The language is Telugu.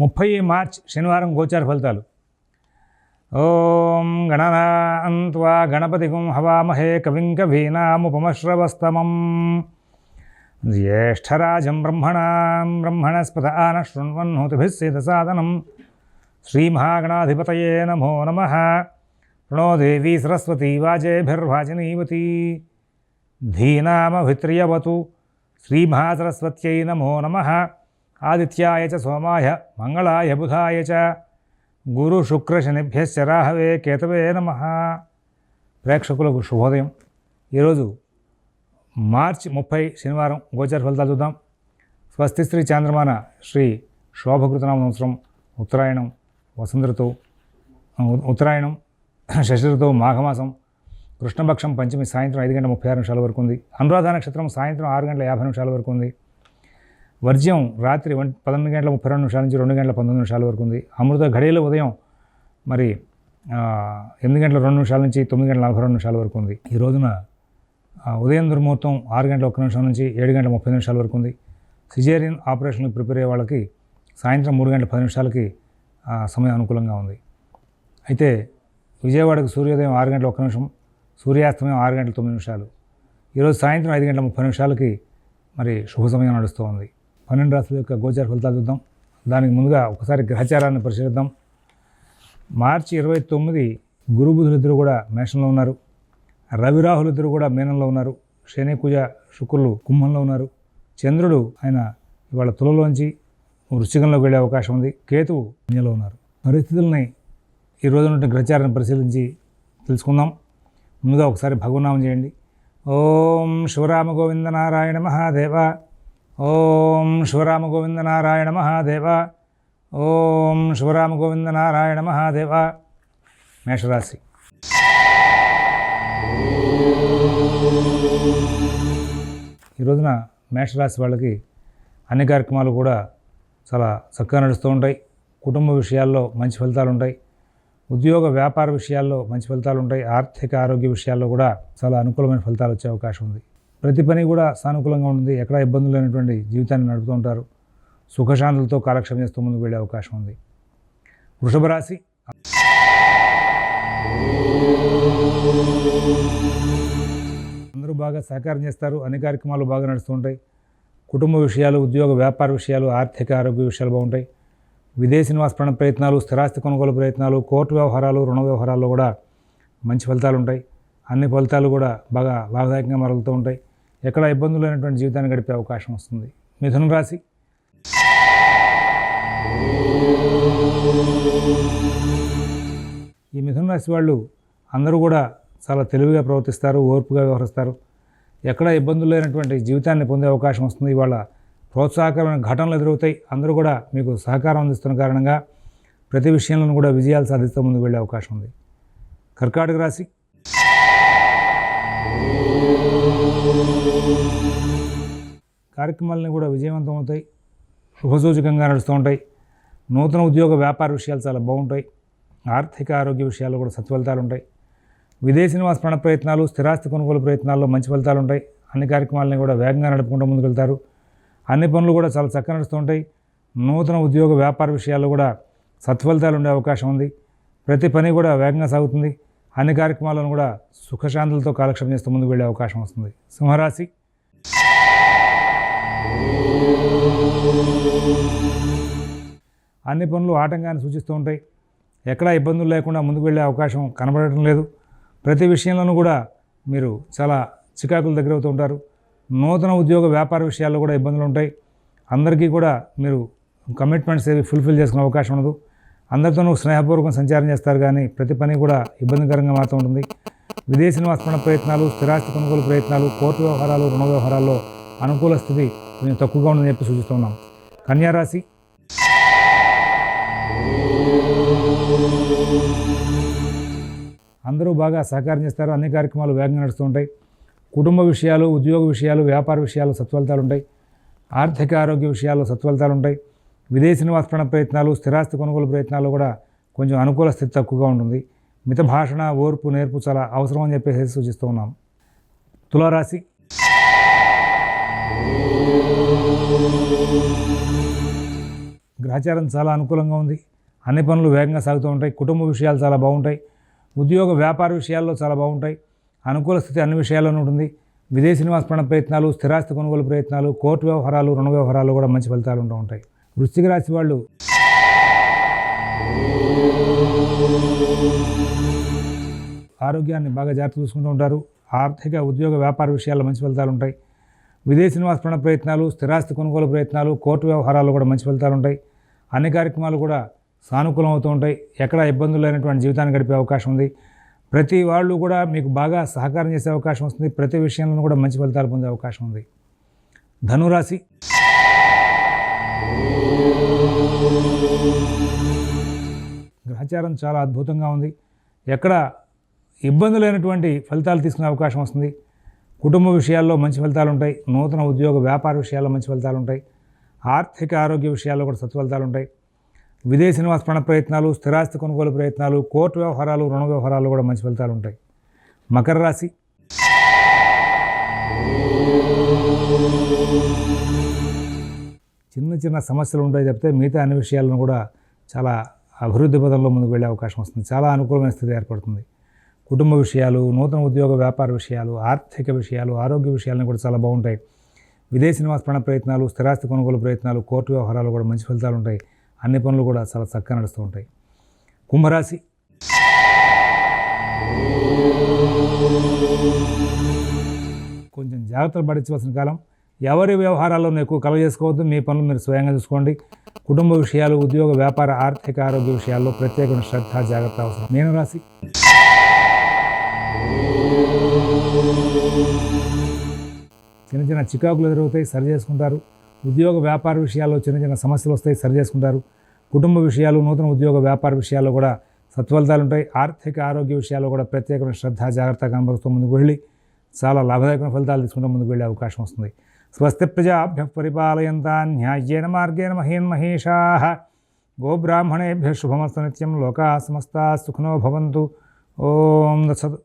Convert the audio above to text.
30 మార్చ్ శనివారం గోచార ఫలితాలు. ఓం గణనాన్త్వా గణపతిగుం హవామహే కవిం కవీనాముపమశ్రవస్తమం జ్యేష్ఠరాజం బ్రహ్మణస్పత ఆన శృణ్వన్నోతిభిः సేదసాదనం శ్రీమహాగణాధిపతయే నమో నమః. ప్రణో దేవీ సరస్వతీ వాజేభిర్వాజినీవతి ధీనామభిత్రియవతు. శ్రీమహాసరస్వత్యై నమో నమః. ఆదిత్యాయ చ సోమాయ మంగళాయ బుధాయ చ గురు శుక్ర శనిభ్యశ్చ రాహవే కేతవే నమః. ప్రేక్షకులకు శుభోదయం. ఈరోజు మార్చి 30 శనివారం గోచార ఫలితాలు చూద్దాం. స్వస్తి శ్రీ చాంద్రమాన శ్రీ శోభకృతనామ సంవత్సరం ఉత్తరాయణం వసంత ఋతువు, ఉత్తరాయణం శశి ఋతువు మాఘమాసం, కృష్ణపక్షం పంచమి సాయంత్రం 5:36 వరకు ఉంది. అనురాధ నక్షత్రం సాయంత్రం 6:50 వరకు ఉంది. వర్జ్యం రాత్రి 11:32 నుంచి 2:19 వరకు ఉంది. అమృత ఘడియలు ఉదయం 8:02 నుంచి 9:42 వరకు ఉంది. ఈ రోజున ఉదయం దుర్ముహూర్తం 6:01 నుంచి 7:30 వరకు ఉంది. సిజేరియన్ ఆపరేషన్కి ప్రిపేర్ అయ్యే వాళ్ళకి సాయంత్రం 3:10 సమయం అనుకూలంగా ఉంది. అయితే విజయవాడకు సూర్యోదయం 6:01, సూర్యాస్తమయం 6:09. ఈరోజు సాయంత్రం 5:30 శుభ సమయం నడుస్తూ ఉంది. 12 రాశుల యొక్క గోచార ఫలితాలు చూద్దాం. దానికి ముందుగా ఒకసారి గ్రహచారాన్ని పరిశీలిద్దాం. మార్చి 29 గురు బుధులిద్దరూ కూడా మేషంలో ఉన్నారు. రవి రాహులిద్దరూ కూడా మీనంలో ఉన్నారు. శని కుజ శుక్రులు కుంభంలో ఉన్నారు. చంద్రుడు ఆయన ఇవాళ తులలోంచి వృశ్చికంలోకి వెళ్ళే అవకాశం ఉంది. కేతువు కన్యలో ఉన్నారు. పరిస్థితుల్ని ఈ రోజున గ్రహచారాన్ని పరిశీలించి తెలుసుకుందాం. ముందుగా ఒకసారి భగవన్నామం చేయండి. ఓం శివరామ గోవింద నారాయణ మహాదేవ. ఓం శివరామ గోవింద నారాయణ మహాదేవ. ఓం శివరామ గోవింద నారాయణ మహాదేవ. మేషరాశి. ఈ రోజున మేషరాశి వాళ్ళకి అన్ని కార్యక్రమాలు కూడా చాలా చక్కగా నడుస్తూ ఉంటాయి. కుటుంబ విషయాల్లో మంచి ఫలితాలు ఉంటాయి. ఉద్యోగ వ్యాపార విషయాల్లో మంచి ఫలితాలు ఉంటాయి. ఆర్థిక ఆరోగ్య విషయాల్లో కూడా చాలా అనుకూలమైన ఫలితాలు వచ్చే అవకాశం ఉంది. ప్రతి పని కూడా సానుకూలంగా ఉంటుంది. ఎక్కడ ఇబ్బందులు లేనటువంటి జీవితాన్ని నడుపుతూ ఉంటారు. సుఖశాంతులతో కాలక్షేపం చేస్తూ ముందుకు వెళ్ళే అవకాశం ఉంది. వృషభ రాశి. అందరూ బాగా సహకారం చేస్తారు. అన్ని కార్యక్రమాలు బాగా నడుస్తూ ఉంటాయి. కుటుంబ విషయాలు, ఉద్యోగ వ్యాపార విషయాలు, ఆర్థిక ఆరోగ్య విషయాలు బాగుంటాయి. విదేశీ నివాస ప్రయత్నాలు, స్థిరాస్తి కొనుగోలు ప్రయత్నాలు, కోర్టు వ్యవహారాలు, రుణ వ్యవహారాల్లో కూడా మంచి ఫలితాలు ఉంటాయి. అన్ని ఫలితాలు కూడా బాగా లాభదాయకంగా మరుగుతూ ఉంటాయి. ఎక్కడ ఇబ్బందులు లేనటువంటి జీవితాన్ని గడిపే అవకాశం వస్తుంది. మిథున రాశి. ఈ మిథున రాశి వాళ్ళు అందరూ కూడా చాలా తెలివిగా ప్రవర్తిస్తారు, ఓర్పుగా వ్యవహరిస్తారు. ఎక్కడ ఇబ్బందులు లేనటువంటి జీవితాన్ని పొందే అవకాశం వస్తుంది. ఇవాళ ప్రోత్సాహకరమైన ఘటనలు ఎదురవుతాయి. అందరూ కూడా మీకు సహకారం అందిస్తున్న కారణంగా ప్రతి విషయంలోనూ కూడా విజయాలు సాధిస్తూ ముందుకు వెళ్ళే అవకాశం ఉంది. కర్కాటక రాశి. కార్యక్రమాలన్నీ కూడా విజయవంతం అవుతాయి. శుభసూచకంగా నడుస్తూ ఉంటాయి. నూతన ఉద్యోగ వ్యాపార విషయాలు చాలా బాగుంటాయి. ఆర్థిక ఆరోగ్య విషయాల్లో కూడా సత్ఫలితాలు ఉంటాయి. విదేశీ నివాస ప్రయత్నాలు, స్థిరాస్తి కొనుగోలు ప్రయత్నాల్లో మంచి ఫలితాలు ఉంటాయి. అన్ని కార్యక్రమాలని కూడా వేగంగా నడుపుకుంటూ ముందుకు వెళ్తారు. అన్ని పనులు కూడా చాలా చక్కగా నడుస్తూ ఉంటాయి. నూతన ఉద్యోగ వ్యాపార విషయాల్లో కూడా సత్ఫలితాలు ఉండే అవకాశం ఉంది. ప్రతి పని కూడా వేగంగా సాగుతుంది. అన్ని కార్యక్రమాలను కూడా సుఖశాంతులతో కాలక్షేపం చేస్తూ ముందుకు వెళ్ళే అవకాశం వస్తుంది. సింహరాశి. అన్ని పనులు ఆటంకాన్ని సూచిస్తూ ఉంటాయి. ఎక్కడా ఇబ్బందులు లేకుండా ముందుకు వెళ్ళే అవకాశం కనబడటం లేదు. ప్రతి విషయంలోనూ కూడా మీరు చాలా చికాకులు దగ్గర అవుతూ ఉంటారు. నూతన ఉద్యోగ వ్యాపార విషయాల్లో కూడా ఇబ్బందులు ఉంటాయి. అందరికీ కూడా మీరు కమిట్మెంట్స్ ఏవి ఫుల్ఫిల్ చేసుకునే అవకాశం ఉండదు. అందరితోనూ స్నేహపూర్వకం సంచారం చేస్తారు, కానీ ప్రతి పని కూడా ఇబ్బందికరంగా మారుతూ ఉంటుంది. విదేశీ నివాస ప్రయత్నాలు, స్థిరాస్తి కొనుగోలు ప్రయత్నాలు, కోర్టు వ్యవహారాలు, రుణ వ్యవహారాల్లో అనుకూల స్థితి కొంచెం తక్కువగా ఉందని చెప్పి సూచిస్తున్నాం. కన్యారాశి. అందరూ బాగా సహకారం చేస్తారు. అన్ని కార్యక్రమాలు వేగంగా నడుస్తూ ఉంటాయి. కుటుంబ విషయాలు, ఉద్యోగ విషయాలు, వ్యాపార విషయాలు సత్ఫలితాలు ఉంటాయి. ఆర్థిక ఆరోగ్య విషయాల్లో సత్ఫలితాలు ఉంటాయి. విదేశీ నివాస ప్రయత్నాలు, స్థిరాస్తి కొనుగోలు ప్రయత్నాల్లో కూడా కొంచెం అనుకూల స్థితి తక్కువగా ఉంటుంది. మిత భాషణ, ఓర్పు, నేర్పు చాలా అవసరం అని చెప్పేసి సూచిస్తూ ఉన్నాం. తులారాశి. గ్రహచారం చాలా అనుకూలంగా ఉంది. అన్ని పనులు వేగంగా సాగుతూ ఉంటాయి. కుటుంబ విషయాలు చాలా బాగుంటాయి. ఉద్యోగ వ్యాపార విషయాల్లో చాలా బాగుంటాయి. అనుకూల స్థితి అన్ని విషయాల్లోనూ ఉంటుంది. విదేశీ నివాస ప్రయత్నాలు, స్థిరాస్తి కొనుగోలు ప్రయత్నాలు, కోర్టు వ్యవహారాలు, రుణ వ్యవహారాలు కూడా మంచి ఫలితాలు ఉంటూ ఉంటాయి. వృశ్చిక రాశి వాళ్ళు ఆరోగ్యాన్ని బాగా జాగ్రత్త చూసుకుంటూ ఉంటారు. ఆర్థిక, ఉద్యోగ, వ్యాపార విషయాల్లో మంచి ఫలితాలు ఉంటాయి. విదేశీ నివాస ప్రయత్నాలు, స్థిరాస్తి కొనుగోలు ప్రయత్నాలు, కోర్టు వ్యవహారాలు కూడా మంచి ఫలితాలు ఉంటాయి. అన్ని కార్యక్రమాలు కూడా సానుకూలం అవుతూ ఉంటాయి. ఎక్కడ ఇబ్బందులు లేనటువంటి జీవితాన్ని గడిపే అవకాశం ఉంది. ప్రతి వాళ్ళు కూడా మీకు బాగా సహకారం చేసే అవకాశం వస్తుంది. ప్రతి విషయంలో కూడా మంచి ఫలితాలు పొందే అవకాశం ఉంది. ధనురాశి గ్రహచారం చాలా అద్భుతంగా ఉంది. ఎక్కడ ఇబ్బంది లేనటువంటి ఫలితాలు తీసుకునే అవకాశం వస్తుంది. కుటుంబ విషయాల్లో మంచి ఫలితాలు ఉంటాయి. నూతన ఉద్యోగ, వ్యాపార విషయాల్లో మంచి ఫలితాలు ఉంటాయి. ఆర్థిక, ఆరోగ్య విషయాల్లో కూడా సత్ఫలితాలు ఉంటాయి. విదేశీ నివాస ప్రయత్నాలు, స్థిరాస్తి కొనుగోలు ప్రయత్నాలు, కోర్టు వ్యవహారాలు, రుణ వ్యవహారాలు కూడా మంచి ఫలితాలు ఉంటాయి. మకర రాశి చిన్న చిన్న సమస్యలు ఉంటాయి చెప్తే మిగతా అన్ని విషయాలను కూడా చాలా అభివృద్ధి పదంలో ముందుకు వెళ్ళే అవకాశం వస్తుంది. చాలా అనుకూలమైన స్థితి ఏర్పడుతుంది. కుటుంబ విషయాలు, నూతన ఉద్యోగ, వ్యాపార విషయాలు, ఆర్థిక విషయాలు, ఆరోగ్య విషయాలను కూడా చాలా బాగుంటాయి. విదేశీ నివాస ప్రయత్నాలు, స్థిరాస్తి కొనుగోలు ప్రయత్నాలు, కోర్టు వ్యవహారాలు కూడా మంచి ఫలితాలు ఉంటాయి. అన్ని పనులు కూడా చాలా చక్కగా నడుస్తూ ఉంటాయి. కుంభరాశి కొంచెం జాగ్రత్తలు పడించవలసిన కాలం. ఎవరి వ్యవహారాల్లో ఎక్కువ కలగజేసుకోవద్దు. మీ పనులు మీరు స్వయంగా చూసుకోండి. కుటుంబ విషయాలు, ఉద్యోగ, వ్యాపార, ఆర్థిక, ఆరోగ్య విషయాల్లో ప్రత్యేకమైన శ్రద్ధ, జాగ్రత్త అవసరం. మీనరాశి చిన్న చిన్న చికాకులు ఎదురవుతాయి, సరి చేసుకుంటారు. ఉద్యోగ, వ్యాపార విషయాల్లో చిన్న చిన్న సమస్యలు వస్తాయి, సరి చేసుకుంటారు. కుటుంబ విషయాలు, నూతన ఉద్యోగ, వ్యాపార విషయాల్లో కూడా సత్ఫలితాలు ఉంటాయి. ఆర్థిక, ఆరోగ్య విషయాల్లో కూడా ప్రత్యేకమైన శ్రద్ధ, జాగ్రత్త కనబరుస్తూ ముందుకు వెళ్ళి చాలా లాభదాయకమైన ఫలితాలు తీసుకుంటూ ముందుకు వెళ్ళే అవకాశం వస్తుంది. స్వస్తి ప్రజాభ్యః పరిపాలయంతాం న్యాయేన మార్గేణ మహీన్మహేషాః గోబ్రాహ్మణేభ్యః శుభమస్తు నిత్యం. లోకాః సమస్తాః సుఖినో భవంతు. ఓం తత్సత్.